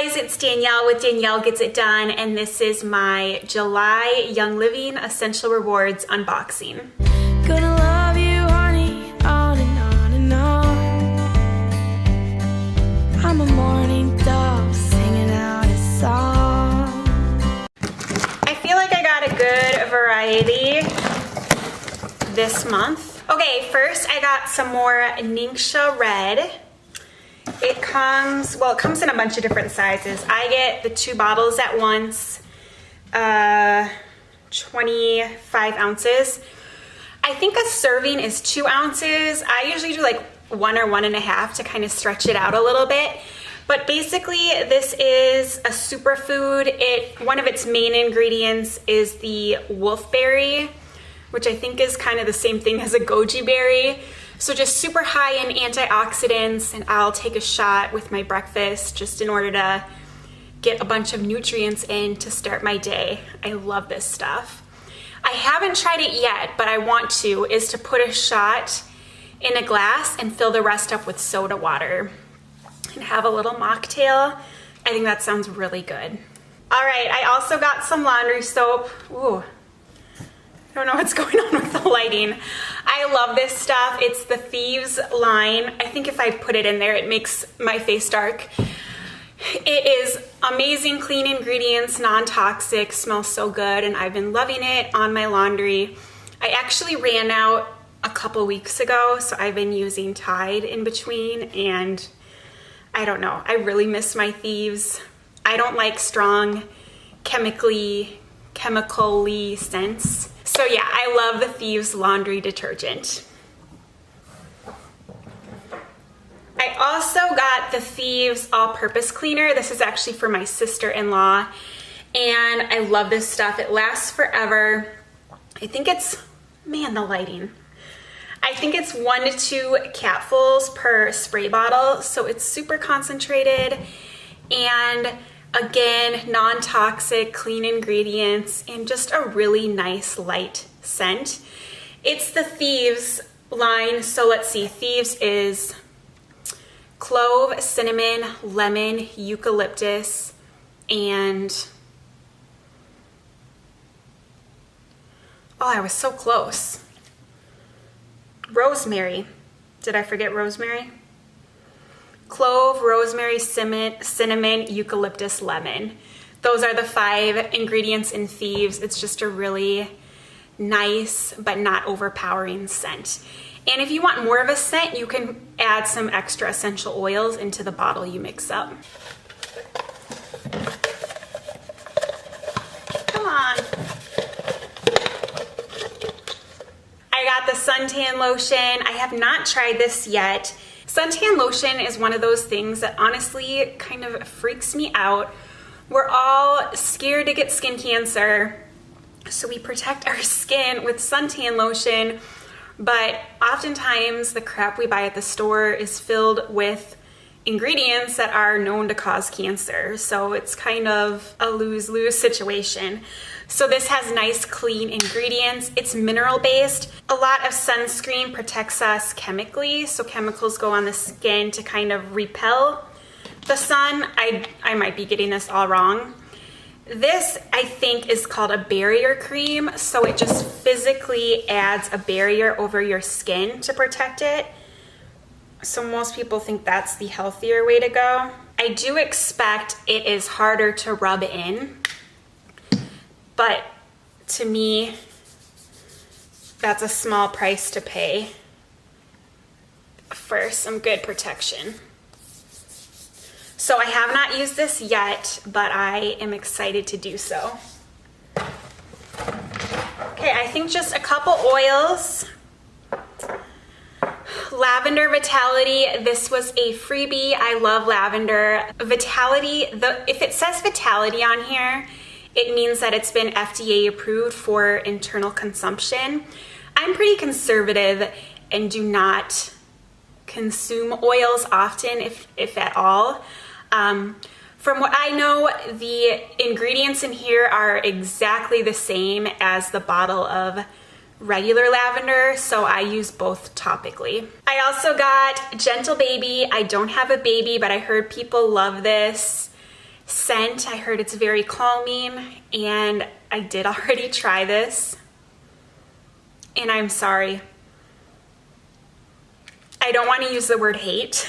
guys, it's Danielle with Danielle Gets It Done, and this is my July Young Living Essential Rewards unboxing. Gonna love you, honey, on and on and on. I'm a morning dove singing out a song. I feel like I got a good variety this month. Okay, first I got some more Ningxia Red. It comes in a bunch of different sizes. I get the 2 bottles at once, 25 ounces. I think a serving is 2 ounces. I usually do like 1 or 1.5 to kind of stretch it out a little bit. But basically, this is a superfood. One of its main ingredients is the wolfberry, which I think is kind of the same thing as a goji berry. So just super high in antioxidants, and I'll take a shot with my breakfast just in order to get a bunch of nutrients in to start my day. I love this stuff. I haven't tried it yet, but I want to, is to put a shot in a glass and fill the rest up with soda water and have a little mocktail. I think that sounds really good. All right, I also got some laundry soap. Ooh. I don't know what's going on with the lighting. I love this stuff. It's the Thieves line. I think if I put it in there, it makes my face dark. It is amazing, clean ingredients, non-toxic, smells so good, and I've been loving it on my laundry. I actually ran out a couple weeks ago, so I've been using Tide in between, and I don't know. I really miss my Thieves. I don't like strong chemically scents. So yeah, I love the Thieves laundry detergent. I also got the Thieves all-purpose cleaner. This is actually for my sister-in-law, and I love this stuff. It lasts forever. I think it's, man, the lighting. I think it's 1 to 2 capfuls per spray bottle, so it's super concentrated, and again, non-toxic, clean ingredients, and just a really nice light scent. It's the Thieves line, so let's see. Thieves is clove, cinnamon, lemon, eucalyptus, and oh, I was so close. Rosemary. Did I forget rosemary? Clove, rosemary, cinnamon, eucalyptus, lemon. Those are the 5 ingredients in Thieves. It's just a really nice but not overpowering scent. And if you want more of a scent, you can add some extra essential oils into the bottle you mix up. Come on. I got the suntan lotion. I have not tried this yet. Suntan lotion is one of those things that honestly kind of freaks me out. We're all scared to get skin cancer, so we protect our skin with suntan lotion, but oftentimes the crap we buy at the store is filled with ingredients that are known to cause cancer, so it's kind of a lose-lose situation. So this has nice, clean ingredients. It's mineral-based. A lot of sunscreen protects us chemically, so chemicals go on the skin to kind of repel the sun. I might be getting this all wrong. This, I think, is called a barrier cream, so it just physically adds a barrier over your skin to protect it. So most people think that's the healthier way to go. I do expect it is harder to rub in, but to me, that's a small price to pay for some good protection. So I have not used this yet, but I am excited to do so. Okay, I think just a couple oils. Lavender Vitality, this was a freebie. I love lavender. Vitality, if it says Vitality on here, it means that it's been FDA approved for internal consumption. I'm pretty conservative and do not consume oils often, if at all. From what I know, the ingredients in here are exactly the same as the bottle of regular lavender, so I use both topically. I also got Gentle Baby. I don't have a baby, but I heard people love this. scent. I heard it's very calming, and I did already try this, and I'm sorry. I don't want to use the word hate.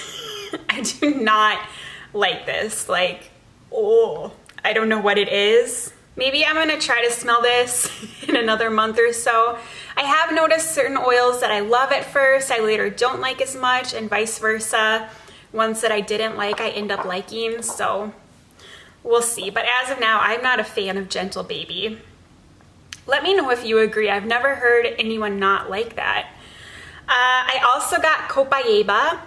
I do not like this. Like, oh, I don't know what it is. Maybe I'm gonna try to smell this in another month or so. I have noticed certain oils that I love at first, I later don't like as much, and vice versa. Ones that I didn't like, I end up liking, so we'll see. But as of now, I'm not a fan of Gentle Baby. Let me know if you agree. I've never heard anyone not like that. I also got Copaiba.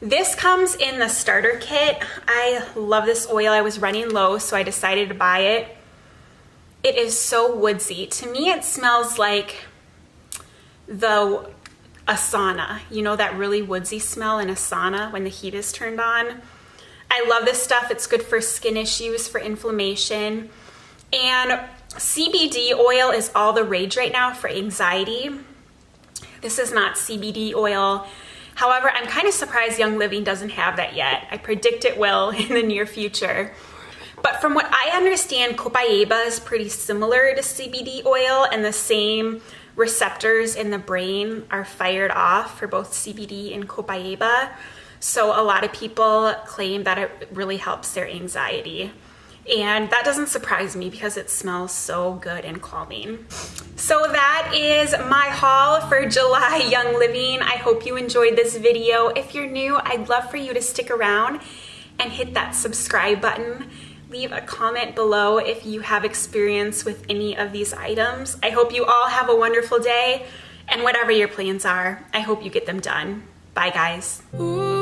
This comes in the starter kit. I love this oil. I was running low, so I decided to buy it. It is so woodsy. To me, it smells like a sauna. You know, that really woodsy smell in a sauna when the heat is turned on. I love this stuff. It's good for skin issues, for inflammation. And CBD oil is all the rage right now for anxiety. This is not CBD oil. However, I'm kind of surprised Young Living doesn't have that yet. I predict it will in the near future. But from what I understand, Copaiba is pretty similar to CBD oil, and the same receptors in the brain are fired off for both CBD and Copaiba. So a lot of people claim that it really helps their anxiety. And that doesn't surprise me because it smells so good and calming. So that is my haul for July Young Living. I hope you enjoyed this video. If you're new, I'd love for you to stick around and hit that subscribe button. Leave a comment below if you have experience with any of these items. I hope you all have a wonderful day, and whatever your plans are, I hope you get them done. Bye, guys. Ooh.